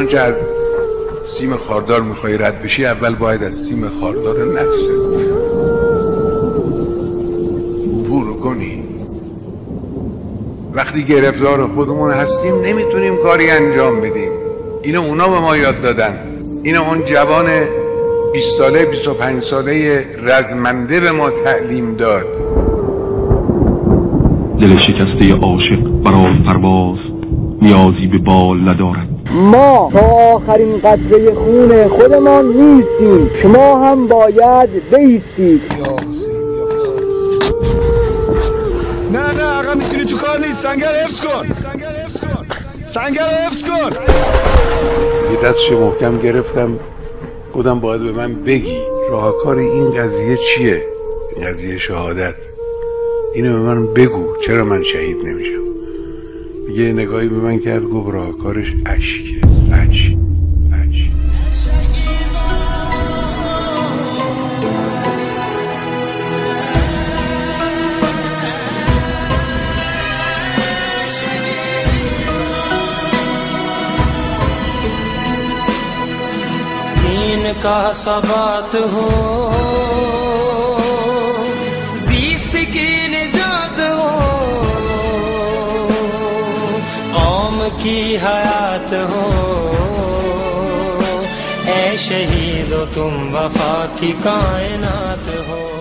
چنانچه از سیم خاردار میخوای رد بشی، اول باید از سیم خاردار نفست عبور کنی. وقتی گرفتار خودمون هستیم نمیتونیم کاری انجام بدیم. اینو اونا به ما یاد دادن، اینو اون جوان 20 ساله 25 ساله رزمنده به ما تعلیم داد. دل شکسته عاشق برای پرواز نیازی به بال ندارد. ما تا آخرین قطره خون خودمان نیستیم، شما هم باید بایستید. نه آقا میتونی تو کار نیست. سنگر حفظ کن، سنگر حفظ کن. یه دستشو محکم گرفتم، گفتم باید به من بگی راهکار این قضیه چیه، این قضیه شهادت. اینو به من بگو، چرا من شهید نمیشم؟ یه نگاهی به من کرد، گفت راهکارش اشکه. اشک. इनका सबात हो, ज़ीस्त की निजात हो, कौम की हयात हो, ऐ शहीदो तुम वफा की कायनात हो।